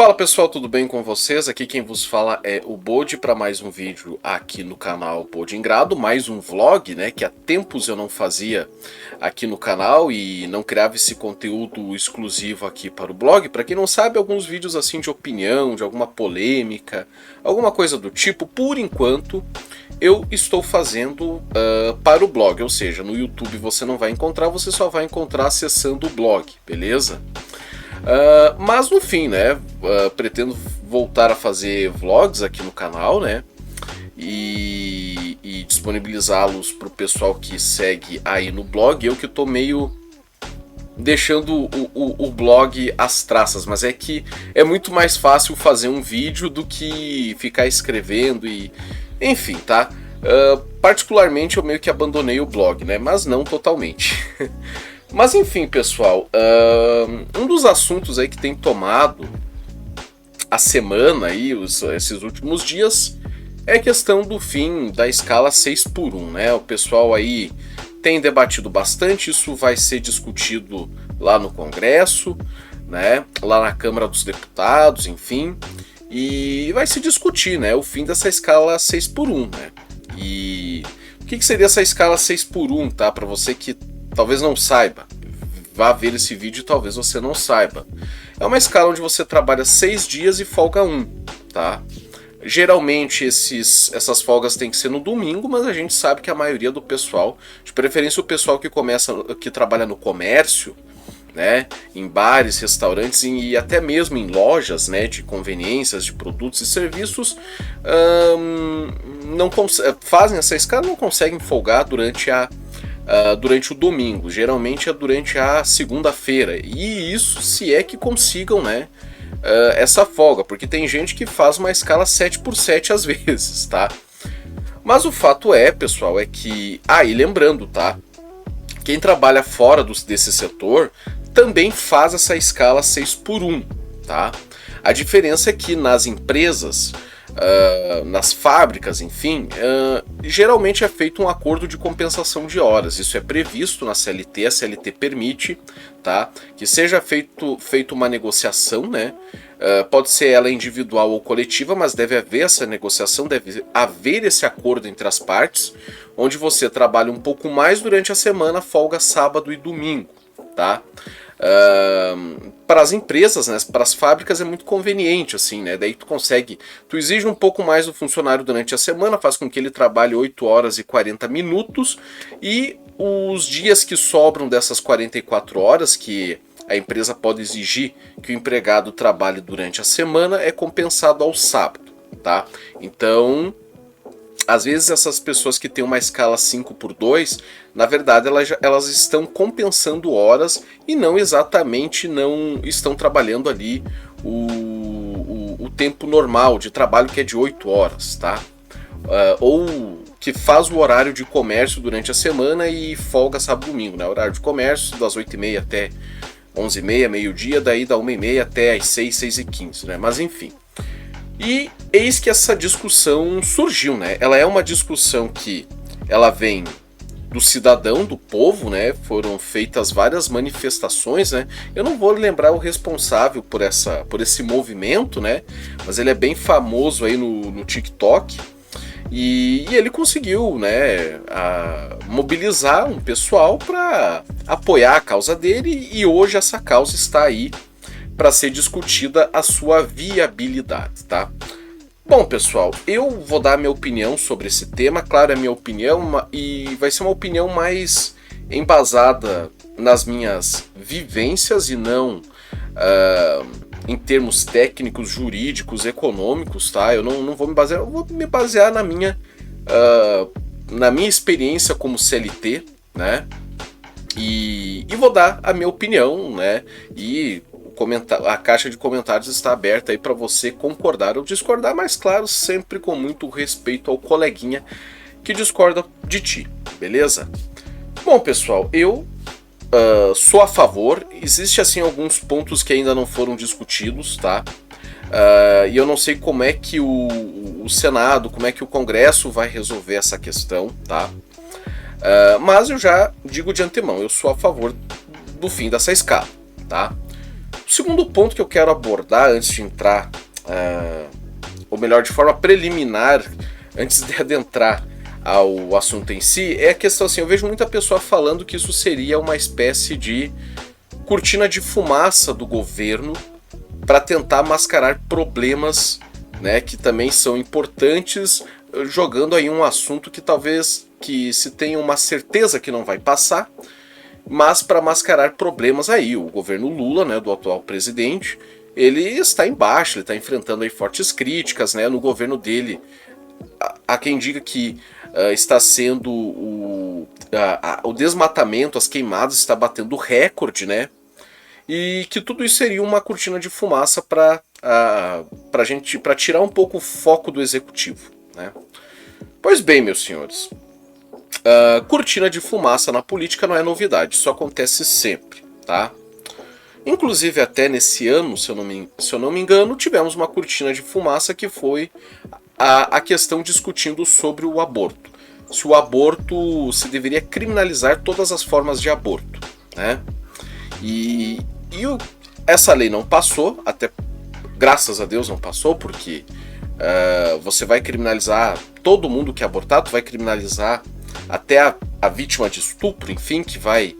Fala pessoal, tudo bem com vocês? Aqui quem vos fala é o Bode para mais um vídeo aqui no canal Bode em Grado, mais um vlog, né, que há tempos eu não fazia aqui no canal e não criava esse conteúdo exclusivo aqui para o blog. Para quem não sabe, alguns vídeos assim de opinião, de alguma polêmica, alguma coisa do tipo, por enquanto eu estou fazendo para o blog, ou seja, no YouTube você não vai encontrar, você só vai encontrar acessando o blog, beleza? Mas no fim, né, pretendo voltar a fazer vlogs aqui no canal, né, e disponibilizá-los para o pessoal que segue aí no blog. Eu que estou meio deixando o blog às traças, mas é que é muito mais fácil fazer um vídeo do que ficar escrevendo e... enfim, tá? Particularmente eu meio que abandonei o blog, né, mas não totalmente. Mas enfim, pessoal, um dos assuntos aí que tem tomado a semana aí, esses últimos dias, é a questão do fim da escala 6x1, né? O pessoal aí tem debatido bastante, isso vai ser discutido lá no Congresso, né? Lá na Câmara dos Deputados, enfim, e vai se discutir, né, o fim dessa escala 6x1, né? E o que seria essa escala 6x1, tá? Para você que talvez não saiba, vá ver esse vídeo e talvez você não saiba. É uma escala onde você trabalha 6 dias e folga 1, tá? Geralmente essas folgas têm que ser no domingo, mas a gente sabe que a maioria do pessoal, de preferência o pessoal que trabalha no comércio, né, em bares, restaurantes e até mesmo em lojas, né, de conveniências, de produtos e serviços, fazem essa escala, não conseguem folgar durante o domingo, geralmente é durante a segunda-feira, e isso se é que consigam, né, essa folga, porque tem gente que faz uma escala 7x7 às vezes, tá? Mas o fato é, pessoal, é que... e lembrando, tá? Quem trabalha fora desse setor também faz essa escala 6x1, tá? A diferença é que nas empresas... nas fábricas, enfim, geralmente é feito um acordo de compensação de horas. Isso é previsto na CLT, a CLT permite, tá, que seja feito uma negociação, né? Pode ser ela individual ou coletiva, mas deve haver essa negociação, deve haver esse acordo entre as partes, onde você trabalha um pouco mais durante a semana, folga sábado e domingo, tá? Para as empresas, né, para as fábricas é muito conveniente, assim, né? Daí tu exige um pouco mais do funcionário durante a semana, faz com que ele trabalhe 8 horas e 40 minutos, e os dias que sobram dessas 44 horas que a empresa pode exigir que o empregado trabalhe durante a semana é compensado ao sábado, tá? Então, às vezes essas pessoas que têm uma escala 5x2, na verdade elas estão compensando horas e não exatamente não estão trabalhando ali o tempo normal de trabalho, que é de 8 horas, tá? Ou que faz o horário de comércio durante a semana e folga sábado e domingo, né? Horário de comércio das 8h30 até 11h30, meio-dia, daí da 1h30 até as 6, 6h15, né? Mas enfim. E eis que essa discussão surgiu, né? Ela é uma discussão que ela vem do cidadão, do povo, né? Foram feitas várias manifestações, né? Eu não vou lembrar o responsável por esse movimento, né? Mas ele é bem famoso aí no TikTok. E ele conseguiu, né, mobilizar um pessoal para apoiar a causa dele, e hoje essa causa está aí para ser discutida a sua viabilidade, tá? Bom, pessoal, eu vou dar a minha opinião sobre esse tema. Claro, é a minha opinião e vai ser uma opinião mais embasada nas minhas vivências e não em termos técnicos, jurídicos, econômicos, tá? Eu não vou me basear, eu vou me basear na minha experiência como CLT, né? E vou dar a minha opinião, né? E a caixa de comentários está aberta aí para você concordar ou discordar, mas claro, sempre com muito respeito ao coleguinha que discorda de ti, beleza? Bom, pessoal, eu sou a favor. Existe assim alguns pontos que ainda não foram discutidos, tá? E eu não sei como é que o Senado, como é que o Congresso vai resolver essa questão, tá? Mas eu já digo de antemão, eu sou a favor do fim dessa escala, tá? segundo ponto que eu quero abordar antes de entrar, ou melhor, de forma preliminar, antes de adentrar ao assunto em si, é a questão assim, eu vejo muita pessoa falando que isso seria uma espécie de cortina de fumaça do governo para tentar mascarar problemas, né, que também são importantes, jogando aí um assunto que talvez que se tenha uma certeza que não vai passar, mas para mascarar problemas aí. O governo Lula, né, do atual presidente, ele está em baixa, ele está enfrentando aí fortes críticas, né, no governo dele. Há quem diga que está sendo o desmatamento, as queimadas está batendo recorde, né? E que tudo isso seria uma cortina de fumaça para tirar um pouco o foco do executivo, né? Pois bem, meus senhores, cortina de fumaça na política não é novidade, isso acontece sempre, tá? Inclusive até nesse ano, se eu não me engano, tivemos uma cortina de fumaça que foi a questão discutindo sobre o aborto. Se o aborto se deveria criminalizar todas as formas de aborto, né? Essa lei não passou, até graças a Deus não passou, porque você vai criminalizar todo mundo que é abortado, vai criminalizar até a vítima de estupro, enfim, que vai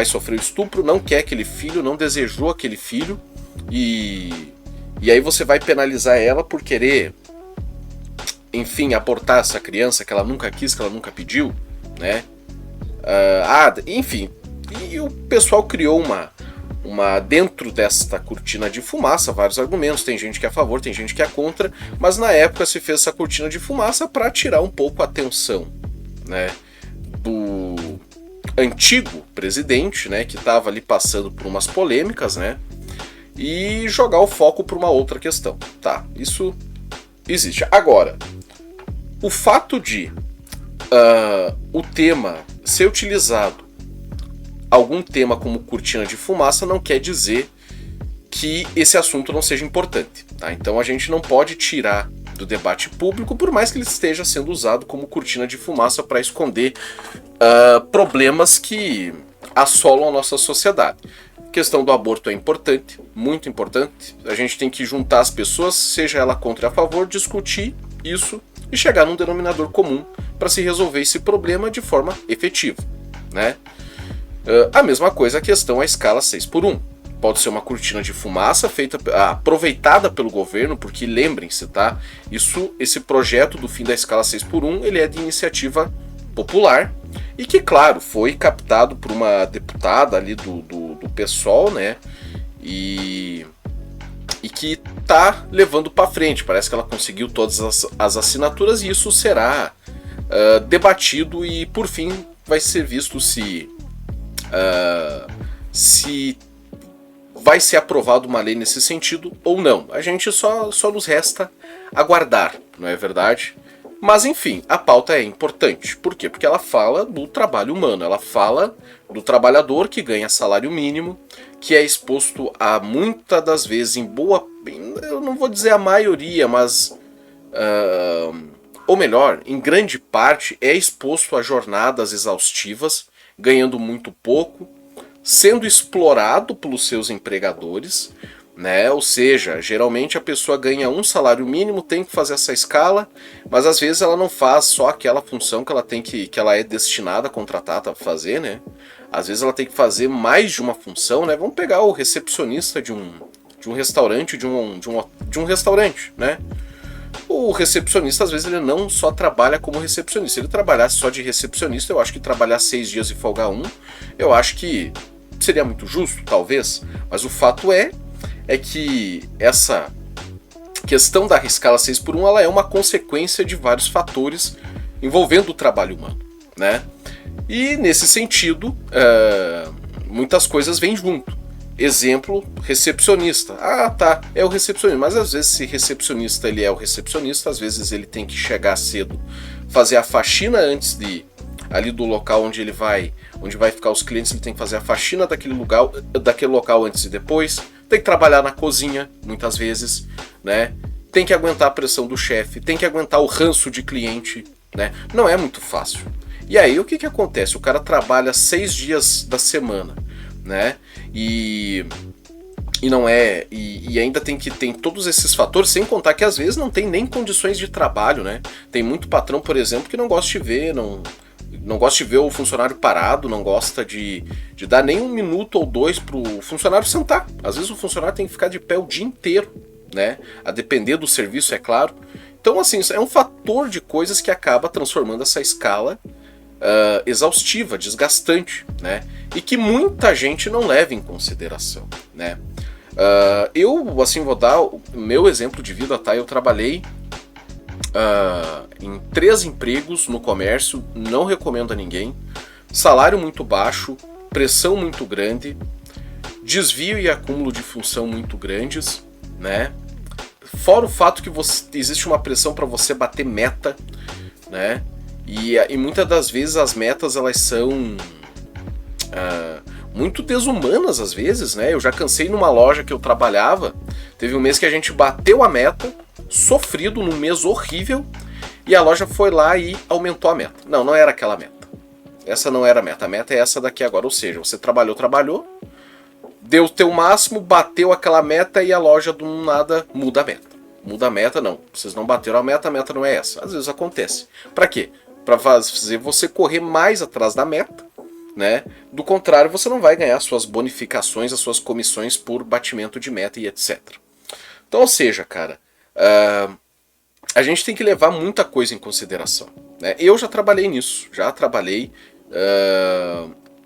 sofrer o estupro, não quer aquele filho, não desejou aquele filho, e aí você vai penalizar ela por querer, enfim, abortar essa criança que ela nunca quis, que ela nunca pediu, né? Enfim, e o pessoal criou dentro desta cortina de fumaça, vários argumentos, tem gente que é a favor, tem gente que é contra, mas na época se fez essa cortina de fumaça para tirar um pouco a atenção, né, do antigo presidente, né, que estava ali passando por umas polêmicas, né, e jogar o foco para uma outra questão, tá? Isso existe. Agora, o fato de o tema ser utilizado, algum tema como cortina de fumaça, não quer dizer que esse assunto não seja importante, tá? Então a gente não pode tirar do debate público, por mais que ele esteja sendo usado como cortina de fumaça para esconder problemas que assolam a nossa sociedade. A questão do aborto é importante, muito importante. A gente tem que juntar as pessoas, seja ela contra ou a favor, discutir isso e chegar num denominador comum para se resolver esse problema de forma efetiva, né? A mesma coisa a questão à escala 6x1. Pode ser uma cortina de fumaça aproveitada pelo governo, porque lembrem-se, tá? Esse projeto do fim da escala 6x1, ele é de iniciativa popular e que, claro, foi captado por uma deputada ali do PSOL, né? E que tá levando para frente. Parece que ela conseguiu todas as assinaturas e isso será debatido e, por fim, vai ser visto se vai ser aprovada uma lei nesse sentido ou não. A gente só nos resta aguardar, não é verdade? Mas enfim, a pauta é importante. Por quê? Porque ela fala do trabalho humano, ela fala do trabalhador que ganha salário mínimo, que é exposto a muitas das vezes, eu não vou dizer a maioria, mas ou melhor, em grande parte é exposto a jornadas exaustivas, ganhando muito pouco, sendo explorado pelos seus empregadores, né? Ou seja, geralmente a pessoa ganha um salário mínimo, tem que fazer essa escala, mas às vezes ela não faz só aquela função que ela é destinada, contratada a fazer, né? Às vezes ela tem que fazer mais de uma função, né? Vamos pegar o recepcionista de um restaurante, de um restaurante, né? O recepcionista, às vezes, ele não só trabalha como recepcionista. Se ele trabalhasse só de recepcionista, eu acho que trabalhar 6 dias e folgar 1, eu acho que seria muito justo, talvez. Mas o fato é que essa questão da escala 6x1, ela é uma consequência de vários fatores envolvendo o trabalho humano, né? E, nesse sentido, muitas coisas vêm junto. Exemplo, recepcionista. Tá, é o recepcionista. Mas às vezes esse recepcionista ele é o recepcionista, às vezes ele tem que chegar cedo, fazer a faxina antes ali do local onde vai ficar os clientes, ele tem que fazer a faxina daquele local antes e depois, tem que trabalhar na cozinha, muitas vezes, né? Tem que aguentar a pressão do chefe, tem que aguentar o ranço de cliente, né? Não é muito fácil. E aí o que acontece? O cara trabalha 6 dias da semana, né? E E não é. E ainda tem todos esses fatores, sem contar que às vezes não tem nem condições de trabalho, né? Tem muito patrão, por exemplo, que não gosta de ver, não gosta de ver o funcionário parado, não gosta de dar nem 1 minuto ou 2 pro funcionário sentar. Às vezes o funcionário tem que ficar de pé o dia inteiro, né? A depender do serviço, é claro. Então, assim, é um fator de coisas que acaba transformando essa escala exaustiva, desgastante, né? E que muita gente não leva em consideração, né? Eu, assim, vou dar o meu exemplo de vida, tá? Eu trabalhei em 3 empregos no comércio, não recomendo a ninguém. Salário muito baixo, pressão muito grande, desvio e acúmulo de função muito grandes, né? Fora o fato que existe uma pressão para você bater meta, né? E muitas das vezes as metas elas são muito desumanas às vezes, né? Eu já cansei numa loja que eu trabalhava, teve um mês que a gente bateu a meta, sofrido num mês horrível, e a loja foi lá e aumentou a meta. Não era aquela meta. Essa não era a meta é essa daqui agora, ou seja, você trabalhou, deu o teu máximo, bateu aquela meta e a loja do nada muda a meta. Muda a meta, não. Vocês não bateram a meta não é essa. Às vezes acontece. Pra quê? Pra fazer você correr mais atrás da meta, né? Do contrário, você não vai ganhar suas bonificações, as suas comissões por batimento de meta e etc. Então, ou seja, cara, a gente tem que levar muita coisa em consideração, né? Eu já trabalhei nisso,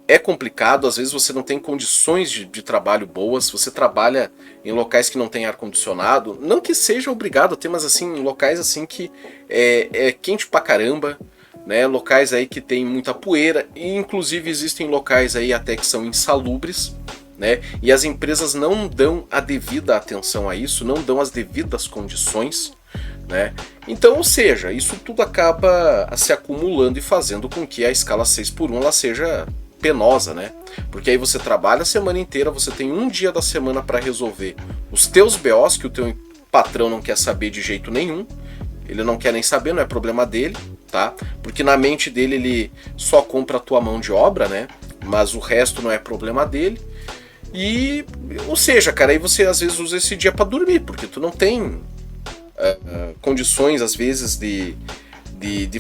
é complicado, às vezes você não tem condições de trabalho boas, você trabalha em locais que não tem ar-condicionado, não que seja obrigado a ter, mas assim, locais assim que é quente pra caramba, né? Locais aí que tem muita poeira, e inclusive existem locais aí até que são insalubres, né? E as empresas não dão a devida atenção a isso, não dão as devidas condições, né? Então, ou seja, isso tudo acaba se acumulando e fazendo com que a escala 6x1 ela seja penosa, né? Porque aí você trabalha a semana inteira, você tem um dia da semana para resolver os teus BOs que o teu patrão não quer saber de jeito nenhum, ele não quer nem saber, não é problema dele, tá? Porque na mente dele ele só compra a tua mão de obra, né? Mas o resto não é problema dele. E, ou seja, cara, aí você às vezes usa esse dia para dormir, porque tu não tem condições às vezes de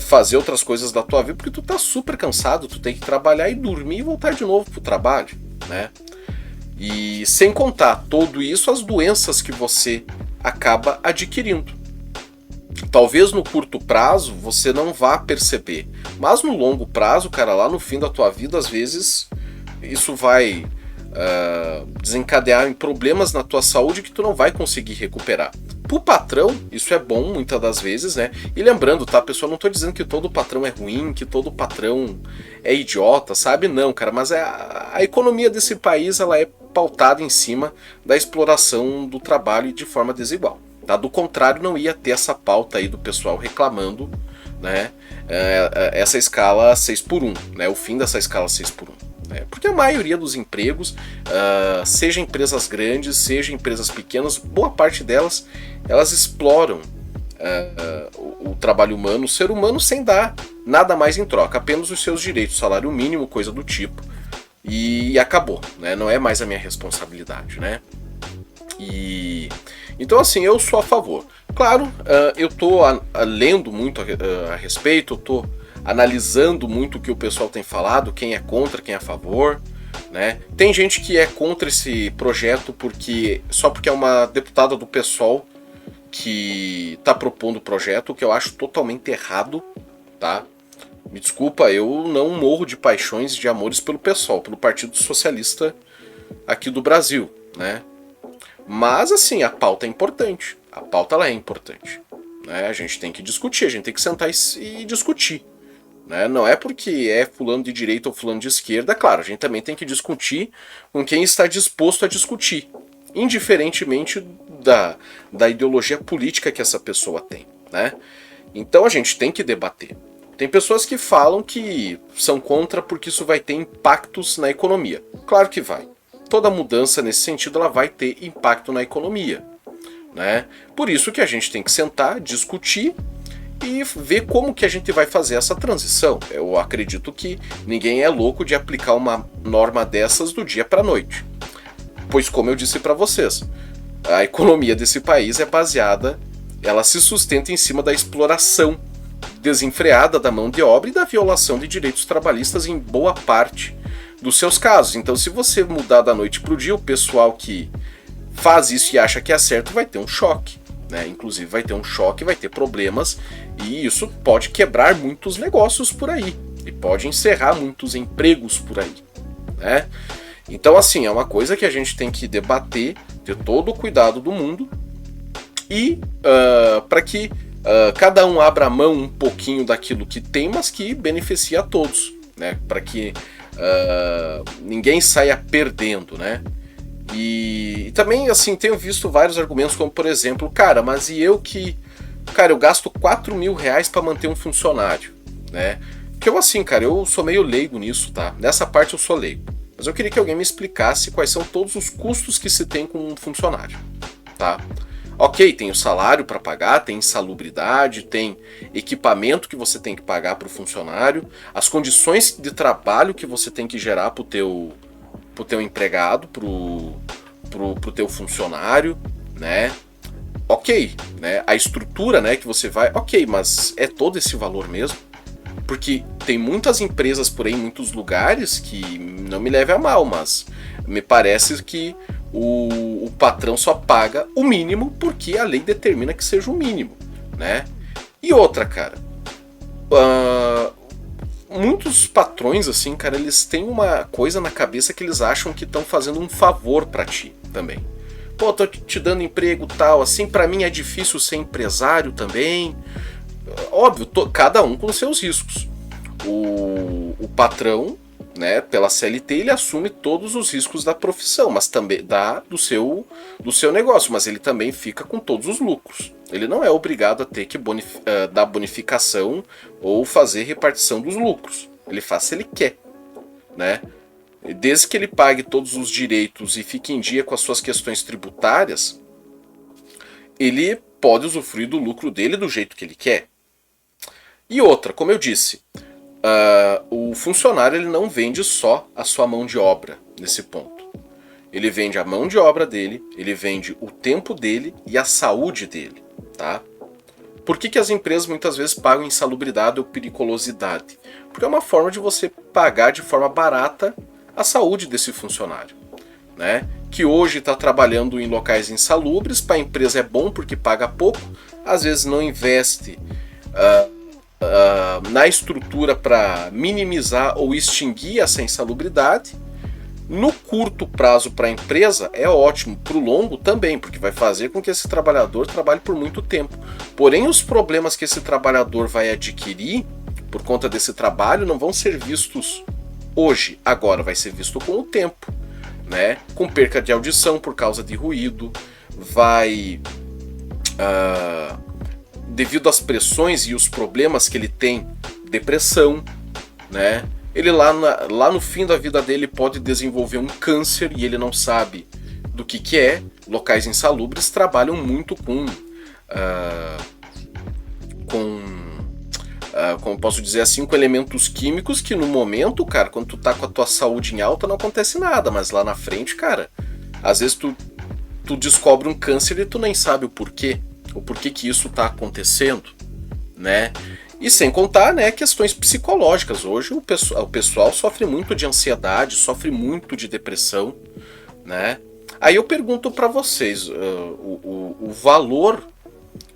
fazer outras coisas da tua vida, porque tu tá super cansado, tu tem que trabalhar e dormir e voltar de novo pro trabalho, né? E sem contar tudo isso, as doenças que você acaba adquirindo. Talvez no curto prazo você não vá perceber, mas no longo prazo, cara, lá no fim da tua vida, às vezes isso vai desencadear em problemas na tua saúde que tu não vai conseguir recuperar. Pro patrão, isso é bom muitas das vezes, né? E lembrando, tá, pessoal, não tô dizendo que todo patrão é ruim, que todo patrão é idiota, sabe? Não, cara, mas a economia desse país, ela é pautada em cima da exploração do trabalho de forma desigual, tá? Do contrário, não ia ter essa pauta aí do pessoal reclamando, né? Essa escala 6x1, né? O fim dessa escala 6x1. Porque a maioria dos empregos, seja empresas grandes, seja empresas pequenas, boa parte delas, elas exploram o trabalho humano, o ser humano, sem dar nada mais em troca, apenas os seus direitos, salário mínimo, coisa do tipo, e acabou, né? Não é mais a minha responsabilidade, né? E então, assim, eu sou a favor. Claro, eu tô lendo muito a respeito, eu tô analisando muito o que o pessoal tem falado, quem é contra, quem é a favor, né? Tem gente que é contra esse projeto só porque é uma deputada do PSOL que está propondo o projeto, o que eu acho totalmente errado, tá? Me desculpa, eu não morro de paixões e de amores pelo PSOL, pelo Partido Socialista aqui do Brasil, né? Mas, assim, a pauta é importante, a pauta ela é importante, né? A gente tem que discutir, a gente tem que sentar e discutir. Né? Não é porque é fulano de direita ou fulano de esquerda, claro, a gente também tem que discutir com quem está disposto a discutir, indiferentemente da ideologia política que essa pessoa tem, né? Então a gente tem que debater. Tem pessoas que falam que são contra porque isso vai ter impactos na economia. Claro que vai. Toda mudança nesse sentido ela vai ter impacto na economia, né? Por isso que a gente tem que sentar, discutir e ver como que a gente vai fazer essa transição. Eu acredito que ninguém é louco de aplicar uma norma dessas do dia para a noite. Pois, como eu disse para vocês, a economia desse país é baseada, ela se sustenta em cima da exploração desenfreada da mão de obra e da violação de direitos trabalhistas em boa parte dos seus casos. Então, se você mudar da noite para o dia, o pessoal que faz isso e acha que é certo vai ter um choque, né? Inclusive vai ter um choque, vai ter problemas, e isso pode quebrar muitos negócios por aí e pode encerrar muitos empregos por aí, né? Então, assim, é uma coisa que a gente tem que debater, ter todo o cuidado do mundo, e para que cada um abra mão um pouquinho daquilo que tem, mas que beneficia a todos, né? Para que ninguém saia perdendo, né? E também, assim, tenho visto vários argumentos, como por exemplo, cara, mas e eu que... Cara, eu gasto 4 mil reais para manter um funcionário, né? Porque eu, assim, cara, eu sou meio leigo nisso, tá? Nessa parte eu sou leigo. Mas eu queria que alguém me explicasse quais são todos os custos que se tem com um funcionário, tá? Ok, tem o salário para pagar, tem insalubridade, tem equipamento que você tem que pagar para o funcionário, as condições de trabalho que você tem que gerar para o teu empregado, pro teu funcionário, né? Ok, né? A estrutura, né, que você vai... Ok, mas é todo esse valor mesmo? Porque tem muitas empresas por aí, em muitos lugares, que não me leve a mal, mas me parece que o patrão só paga o mínimo porque a lei determina que seja o mínimo, né? E outra, cara, muitos patrões, assim, cara, eles têm uma coisa na cabeça que eles acham que estão fazendo um favor pra ti também. Pô, tô te dando emprego tal, assim, pra mim é difícil ser empresário também. Óbvio, cada um com seus riscos. O patrão, né, pela CLT, ele assume todos os riscos da profissão, mas também do seu negócio, mas ele também fica com todos os lucros. Ele não é obrigado a ter que dar bonificação ou fazer repartição dos lucros. Ele faz se ele quer, né? Desde que ele pague todos os direitos e fique em dia com as suas questões tributárias, ele pode usufruir do lucro dele do jeito que ele quer. E outra, como eu disse, o funcionário ele não vende só a sua mão de obra nesse ponto. Ele vende a mão de obra dele, ele vende o tempo dele e a saúde dele, tá? Por que as empresas muitas vezes pagam insalubridade ou periculosidade? Porque é uma forma de você pagar de forma barata a saúde desse funcionário, né? Que hoje está trabalhando em locais insalubres, para a empresa é bom porque paga pouco, às vezes não investe na estrutura para minimizar ou extinguir essa insalubridade. No curto prazo para a empresa é ótimo, para o longo também, porque vai fazer com que esse trabalhador trabalhe por muito tempo. Porém, os problemas que esse trabalhador vai adquirir por conta desse trabalho não vão ser vistos hoje, agora vai ser visto com o tempo, né? Com perca de audição por causa de ruído, vai... devido às pressões e os problemas que ele tem, depressão, né? Ele lá no fim da vida dele pode desenvolver um câncer e ele não sabe do que é. Locais insalubres trabalham muito com como posso dizer assim, com elementos químicos que no momento, cara, quando tu tá com a tua saúde em alta não acontece nada, mas lá na frente, cara, às vezes tu descobre um câncer e tu nem sabe o porquê que isso tá acontecendo, né? E sem contar, né, questões psicológicas. Hoje o pessoal sofre muito de ansiedade, sofre muito de depressão, né? Aí eu pergunto para vocês, o valor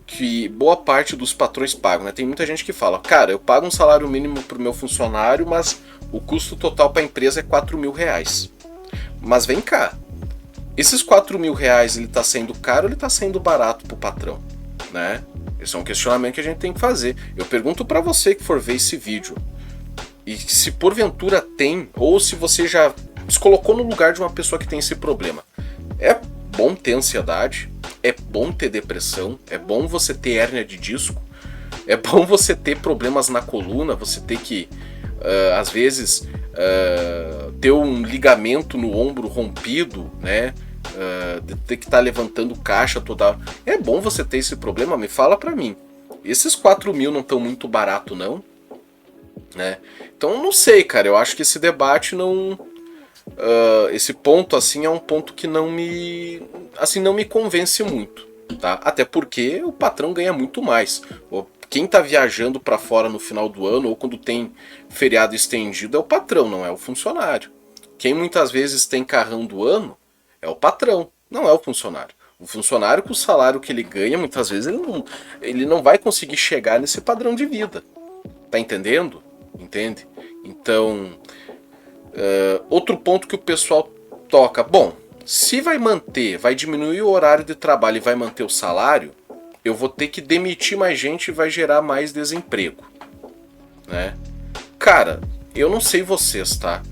que boa parte dos patrões pagam, né? Tem muita gente que fala, cara, eu pago um salário mínimo pro meu funcionário, mas o custo total para a empresa é 4 mil reais. Mas vem cá, esses 4 mil reais, ele tá sendo caro ou ele tá sendo barato pro patrão, né? Esse é um questionamento que a gente tem que fazer. Eu pergunto para você que for ver esse vídeo, e se porventura tem, ou se você já se colocou no lugar de uma pessoa que tem esse problema. É bom ter ansiedade, é bom ter depressão, é bom você ter hérnia de disco, é bom você ter problemas na coluna, você ter que, às vezes, ter um ligamento no ombro rompido, né? De ter que estar levantando caixa toda hora. É bom você ter esse problema? Me fala pra mim. Esses 4 mil não estão muito barato, não? Né? Então, não sei, cara. Eu acho que esse debate esse ponto assim é um ponto que não me convence muito, tá? Até porque o patrão ganha muito mais. Quem tá viajando para fora no final do ano ou quando tem feriado estendido é o patrão, não é o funcionário. Quem muitas vezes tem carrão do ano é o patrão, não é o funcionário. O funcionário, com o salário que ele ganha, muitas vezes ele não vai conseguir chegar nesse padrão de vida. Tá entendendo? Entende? Então, outro ponto que o pessoal toca. Bom, se vai diminuir o horário de trabalho e vai manter o salário, eu vou ter que demitir mais gente e vai gerar mais desemprego, né? Cara, eu não sei vocês, tá?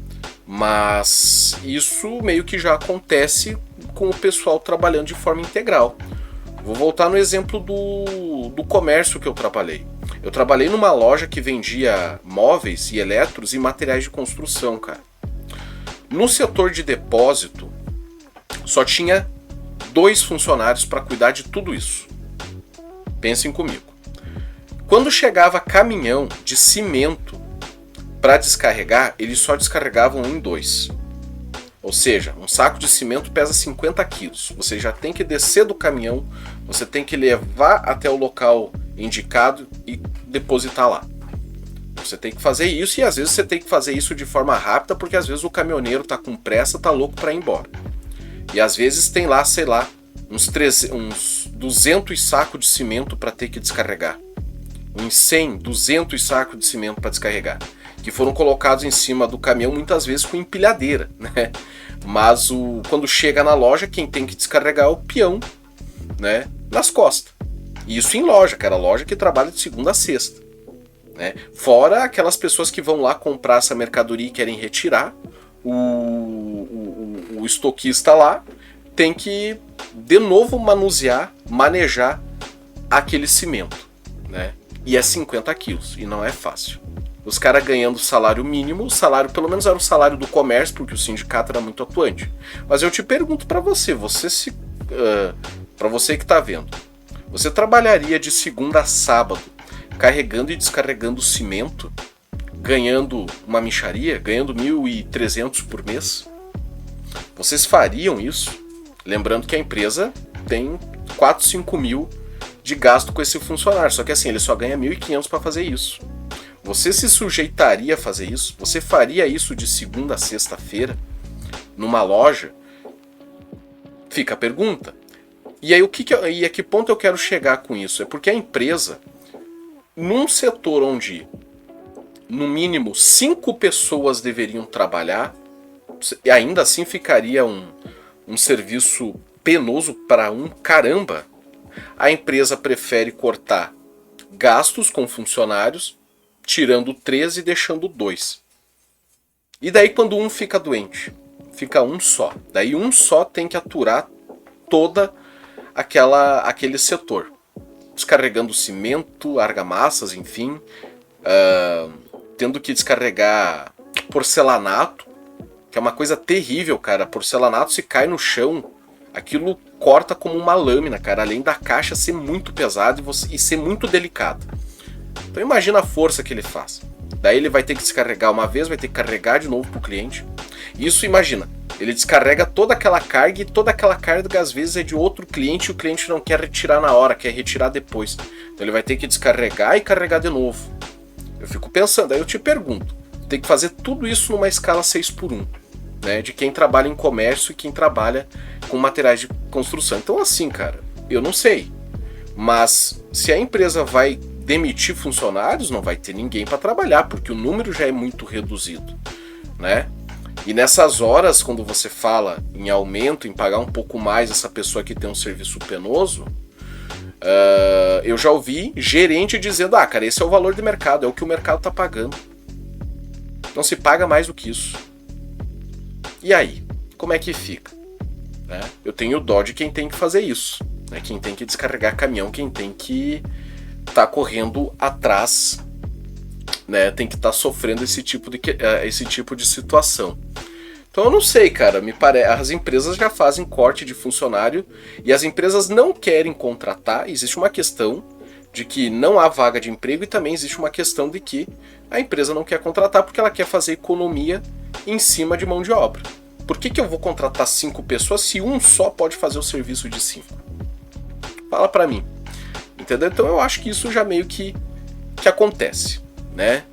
Mas isso meio que já acontece com o pessoal trabalhando de forma integral. Vou voltar no exemplo do comércio que eu trabalhei. Eu trabalhei numa loja que vendia móveis e eletros e materiais de construção, cara. No setor de depósito, só tinha 2 funcionários para cuidar de tudo isso. Pensem comigo. Quando chegava caminhão de cimento para descarregar, eles só descarregavam em 2. Ou seja, um saco de cimento pesa 50 quilos. Você já tem que descer do caminhão, você tem que levar até o local indicado e depositar lá. Você tem que fazer isso e às vezes você tem que fazer isso de forma rápida porque às vezes o caminhoneiro tá com pressa, tá louco para ir embora. E às vezes tem lá, sei lá, uns 200 sacos de cimento para ter que descarregar. Uns 100, 200 sacos de cimento para descarregar. Que foram colocados em cima do caminhão muitas vezes com empilhadeira, né? Mas quando chega na loja, quem tem que descarregar é o peão, né? Nas costas. E isso em loja, cara, loja que trabalha de segunda a sexta, né? Fora aquelas pessoas que vão lá comprar essa mercadoria e querem retirar, o estoquista lá tem que de novo manejar aquele cimento, né? E é 50 quilos, e não é fácil. Os caras ganhando salário mínimo, o salário pelo menos era o salário do comércio, porque o sindicato era muito atuante. Mas eu te pergunto para você, para você que tá vendo, você trabalharia de segunda a sábado, carregando e descarregando cimento, ganhando uma mixaria, ganhando 1.300 por mês? Vocês fariam isso? Lembrando que a empresa tem 4, 5 mil de gasto com esse funcionário, só que assim, ele só ganha 1.500 para fazer isso. Você se sujeitaria a fazer isso? Você faria isso de segunda a sexta-feira? Numa loja? Fica a pergunta. E aí, e a que ponto eu quero chegar com isso? É porque a empresa, num setor onde, no mínimo, 5 pessoas deveriam trabalhar, e ainda assim ficaria um serviço penoso para um caramba, a empresa prefere cortar gastos com funcionários, tirando 13 e deixando 2. E daí quando um fica doente, fica um só. Daí um só tem que aturar toda aquele setor. Descarregando cimento, argamassas, enfim. Tendo que descarregar porcelanato, que é uma coisa terrível, cara. Porcelanato, se cai no chão, aquilo corta como uma lâmina, cara. Além da caixa ser muito pesada e ser muito delicada. Então imagina a força que ele faz. Daí ele vai ter que descarregar uma vez, vai ter que carregar de novo pro cliente. Isso, imagina, ele descarrega toda aquela carga e toda aquela carga às vezes é de outro cliente e o cliente não quer retirar na hora, quer retirar depois. Então ele vai ter que descarregar e carregar de novo. Eu fico pensando, aí eu te pergunto, tem que fazer tudo isso numa escala 6x1, né, de quem trabalha em comércio e quem trabalha com materiais de construção. Então assim, cara, eu não sei. Mas se a empresa vai demitir funcionários, não vai ter ninguém para trabalhar, porque o número já é muito reduzido, né? E nessas horas, quando você fala em aumento, em pagar um pouco mais essa pessoa que tem um serviço penoso, eu já ouvi gerente dizendo, cara, esse é o valor de mercado, é o que o mercado tá pagando. Não se paga mais do que isso. E aí, como é que fica? Né? Eu tenho dó de quem tem que fazer isso, né? Quem tem que descarregar caminhão, quem tem que tá correndo atrás, né? Tem que estar sofrendo esse tipo de situação. Então eu não sei, cara, me parece, as empresas já fazem corte de funcionário e as empresas não querem contratar. Existe uma questão de que não há vaga de emprego e também existe uma questão de que a empresa não quer contratar porque ela quer fazer economia em cima de mão de obra. Por que eu vou contratar 5 pessoas se um só pode fazer o serviço de 5? Fala pra mim. Entendeu? Então eu acho que isso já meio que acontece, né?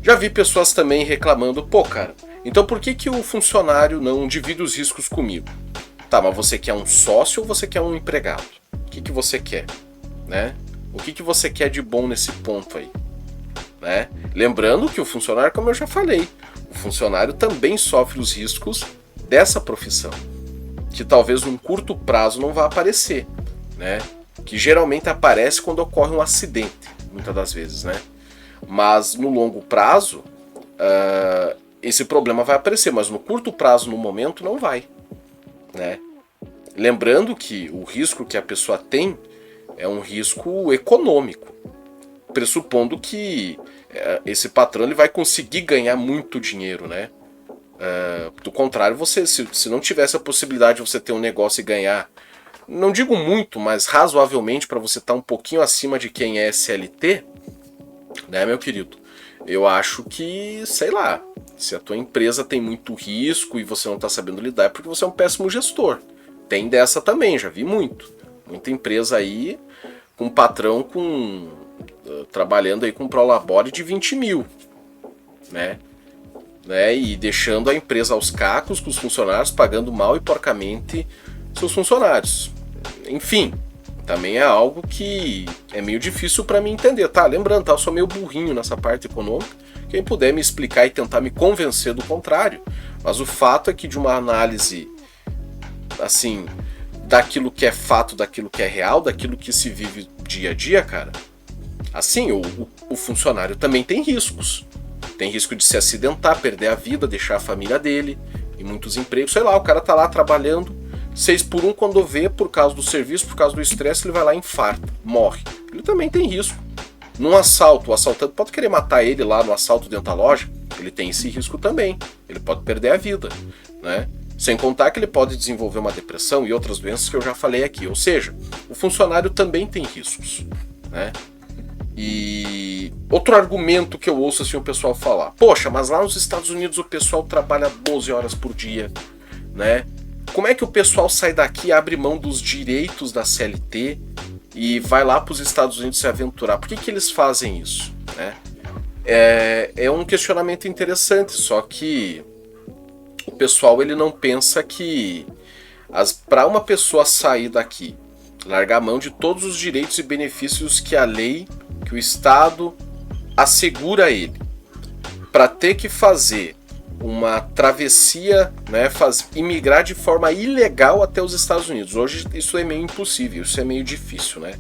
Já vi pessoas também reclamando, pô, cara, então por que o funcionário não divide os riscos comigo? Tá, mas você quer um sócio ou você quer um empregado? O que você quer, né? O que você quer de bom nesse ponto aí, né? Lembrando que o funcionário, como eu já falei, o funcionário também sofre os riscos dessa profissão, que talvez num curto prazo não vá aparecer, né? Que geralmente aparece quando ocorre um acidente, muitas das vezes, né? Mas no longo prazo, esse problema vai aparecer, mas no curto prazo, no momento, não vai, né? Lembrando que o risco que a pessoa tem é um risco econômico, pressupondo que esse patrão ele vai conseguir ganhar muito dinheiro, né? Do contrário, você, se não tivesse a possibilidade de você ter um negócio e ganhar, não digo muito, mas razoavelmente para você estar um pouquinho acima de quem é SLT, né, meu querido? Eu acho que, sei lá, se a tua empresa tem muito risco e você não está sabendo lidar, é porque você é um péssimo gestor. Tem dessa também, já vi muito. Muita empresa aí com patrão trabalhando aí com prolabore de 20 mil, né? E deixando a empresa aos cacos com os funcionários, pagando mal e porcamente seus funcionários. Enfim, também é algo que é meio difícil para mim entender, tá? Lembrando, tá? Eu sou meio burrinho nessa parte econômica. Quem puder me explicar e tentar me convencer do contrário. Mas o fato é que de uma análise, assim, daquilo que é fato, daquilo que é real, daquilo que se vive dia a dia, cara, assim, o funcionário também tem riscos. Tem risco de se acidentar, perder a vida, deixar a família dele, e muitos empregos. Sei lá, o cara tá lá trabalhando, 6 por 1, quando vê, por causa do serviço, por causa do estresse, ele vai lá e infarta, morre. Ele também tem risco. Num assalto, o assaltante pode querer matar ele lá no assalto dentro da loja, ele tem esse risco também. Ele pode perder a vida, né? Sem contar que ele pode desenvolver uma depressão e outras doenças que eu já falei aqui. Ou seja, o funcionário também tem riscos, né? E outro argumento que eu ouço assim o pessoal falar: poxa, mas lá nos Estados Unidos o pessoal trabalha 12 horas por dia, né? Como é que o pessoal sai daqui, abre mão dos direitos da CLT e vai lá para os Estados Unidos se aventurar? Por que eles fazem isso, né? É um questionamento interessante, só que o pessoal ele não pensa que para uma pessoa sair daqui, largar a mão de todos os direitos e benefícios que a lei, que o Estado assegura a ele, para ter que fazer uma travessia, né, imigrar de forma ilegal até os Estados Unidos. Hoje isso é meio impossível, isso é meio difícil, né?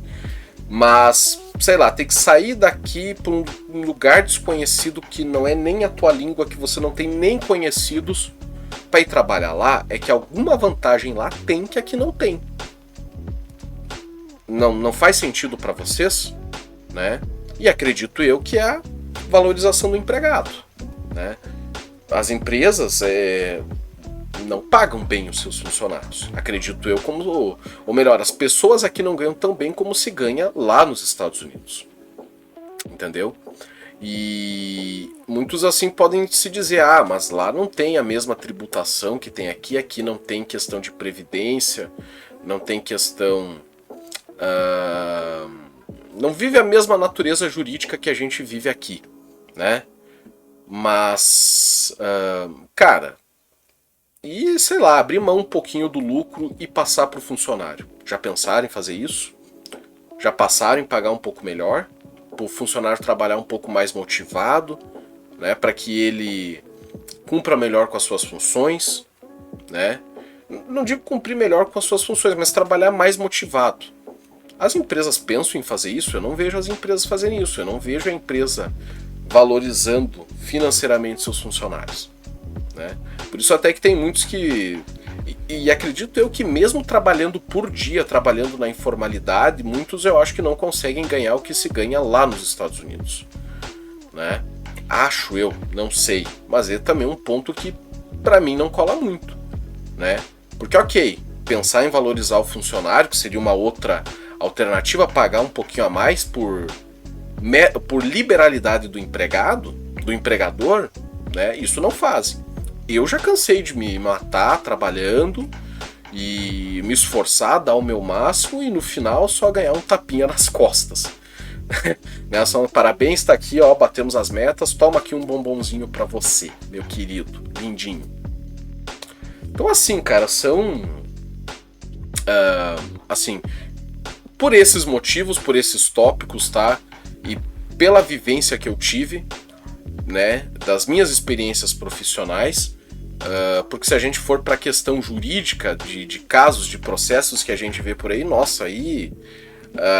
Mas, sei lá, ter que sair daqui para um lugar desconhecido que não é nem a tua língua, que você não tem nem conhecidos, para ir trabalhar lá, é que alguma vantagem lá tem que aqui não tem. Não faz sentido para vocês, né? E acredito eu que é a valorização do empregado, né? As empresas não pagam bem os seus funcionários. Acredito eu ou melhor, as pessoas aqui não ganham tão bem como se ganha lá nos Estados Unidos. Entendeu? E muitos assim podem se dizer, mas lá não tem a mesma tributação que tem aqui não tem questão de previdência, não tem questão... não vive a mesma natureza jurídica que a gente vive aqui, né? Mas, cara, e sei lá, abrir mão um pouquinho do lucro e passar para o funcionário. Já pensaram em fazer isso? Já passaram em pagar um pouco melhor? Para o funcionário trabalhar um pouco mais motivado, né? Para que ele cumpra melhor com as suas funções, né? Não digo cumprir melhor com as suas funções, mas trabalhar mais motivado. As empresas pensam em fazer isso? Eu não vejo as empresas fazerem isso. Eu não vejo a empresa valorizando financeiramente seus funcionários, né? Por isso até que tem muitos que... E acredito eu que mesmo trabalhando por dia, trabalhando na informalidade, muitos eu acho que não conseguem ganhar o que se ganha lá nos Estados Unidos, né? Acho eu, não sei. Mas é também um ponto que pra mim não cola muito, né? Porque ok, pensar em valorizar o funcionário, que seria uma outra alternativa, pagar um pouquinho a mais por liberalidade do empregado, do empregador, né? Isso não fazem. eu já cansei de me matar trabalhando e me esforçar, dar o meu máximo e no final só ganhar um tapinha nas costas. Né? Só, parabéns, tá aqui, ó, batemos as metas, toma aqui um bombonzinho pra você, meu querido, lindinho. Então assim, cara, são... assim, por esses motivos, por esses tópicos, tá? E pela vivência que eu tive, né, das minhas experiências profissionais, porque se a gente for para a questão jurídica de casos, de processos que a gente vê por aí, nossa, aí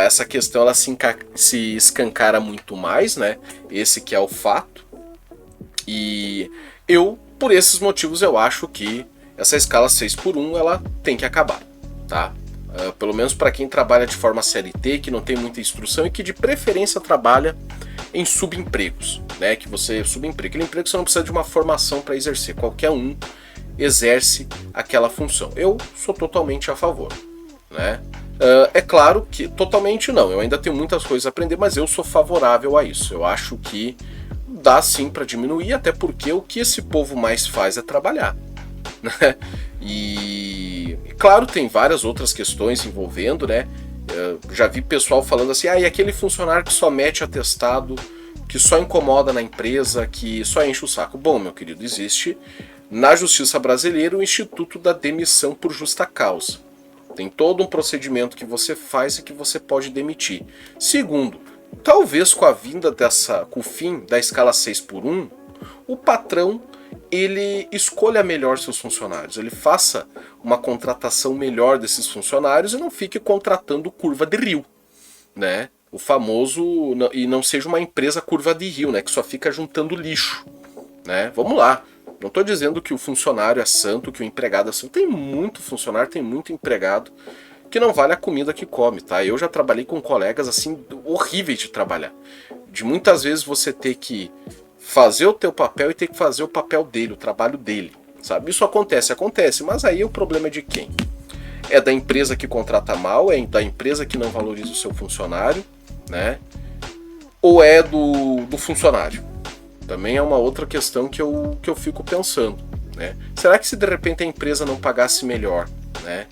essa questão ela se escancara muito mais, né? Esse que é o fato. E eu, por esses motivos, eu acho que essa escala 6x1 ela tem que acabar, tá? Pelo menos para quem trabalha de forma CLT, que não tem muita instrução e que de preferência trabalha em subempregos, né? Que você subemprego, aquele emprego que você não precisa de uma formação para exercer, qualquer um exerce aquela função. Eu sou totalmente a favor, né? É claro que totalmente não, eu ainda tenho muitas coisas a aprender, mas eu sou favorável a isso. Eu acho que dá sim para diminuir, até porque o que esse povo mais faz é trabalhar, né? E claro, tem várias outras questões envolvendo, né? Já vi pessoal falando assim, e aquele funcionário que só mete atestado, que só incomoda na empresa, que só enche o saco. Bom, meu querido, existe na justiça brasileira o Instituto da Demissão por Justa Causa. Tem todo um procedimento que você faz e que você pode demitir. Segundo, talvez com a vinda com o fim da escala 6x1, o patrão ele escolha melhor seus funcionários, ele faça uma contratação melhor desses funcionários e não fique contratando curva de rio, né? O famoso, e não seja uma empresa curva de rio, né? Que só fica juntando lixo, né? Vamos lá, não estou dizendo que o funcionário é santo, que o empregado é santo. Tem muito funcionário, tem muito empregado que não vale a comida que come, tá? Eu já trabalhei com colegas assim horríveis de trabalhar, de muitas vezes você ter que fazer o teu papel e ter que fazer o papel dele, o trabalho dele, sabe? Isso acontece, mas aí o problema é de quem? É da empresa que contrata mal, é da empresa que não valoriza o seu funcionário, né? Ou é do funcionário? Também é uma outra questão que eu fico pensando, né? Será que se de repente a empresa não pagasse melhor, né?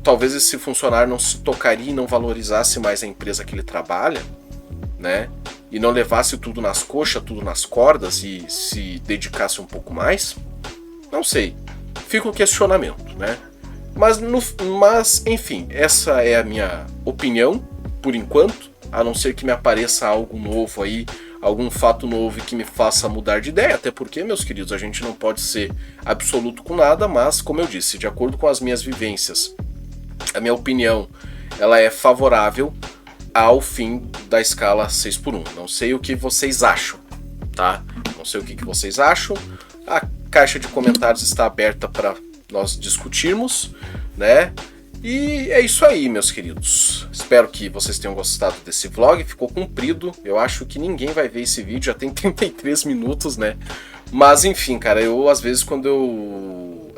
Talvez esse funcionário não se tocaria e não valorizasse mais a empresa que ele trabalha, né? E não levasse tudo nas coxas, tudo nas cordas e se dedicasse um pouco mais? Não sei. Fica o questionamento, né? Mas, enfim, essa é a minha opinião, por enquanto, a não ser que me apareça algo novo aí, algum fato novo que me faça mudar de ideia, até porque, meus queridos, a gente não pode ser absoluto com nada, mas, como eu disse, de acordo com as minhas vivências, a minha opinião, ela é favorável ao fim da escala 6x1. Não sei o que vocês acham, tá? Não sei o que vocês acham. A caixa de comentários está aberta para nós discutirmos, né? E é isso aí, meus queridos. Espero que vocês tenham gostado desse vlog. Ficou comprido. Eu acho que ninguém vai ver esse vídeo. Já tem 33 minutos, né? Mas enfim, cara, eu às vezes quando eu...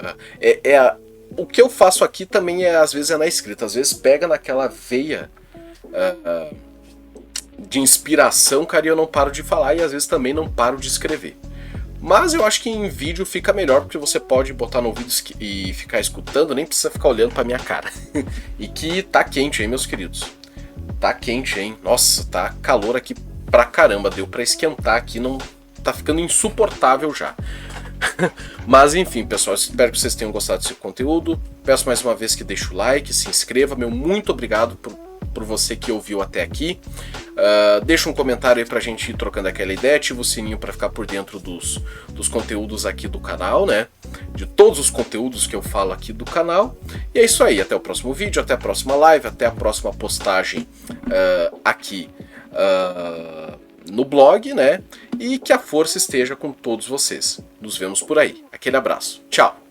o que eu faço aqui também às vezes é na escrita. Às vezes pega naquela veia de inspiração, cara, e eu não paro de falar e às vezes também não paro de escrever. Mas eu acho que em vídeo fica melhor, porque você pode botar no vídeo e ficar escutando, nem precisa ficar olhando pra minha cara. E que tá quente, hein, meus queridos? Tá quente, hein? Nossa, tá calor aqui pra caramba, deu pra esquentar aqui, não tá ficando insuportável já. Mas enfim, pessoal, espero que vocês tenham gostado desse conteúdo. Peço mais uma vez que deixe o like, se inscreva, meu muito obrigado por você que ouviu até aqui. Deixa um comentário aí pra gente ir trocando aquela ideia, ativa o sininho pra ficar por dentro dos conteúdos aqui do canal, né? De todos os conteúdos que eu falo aqui do canal. E é isso aí, até o próximo vídeo, até a próxima live, até a próxima postagem aqui no blog, né? E que a força esteja com todos vocês. Nos vemos por aí. Aquele abraço. Tchau!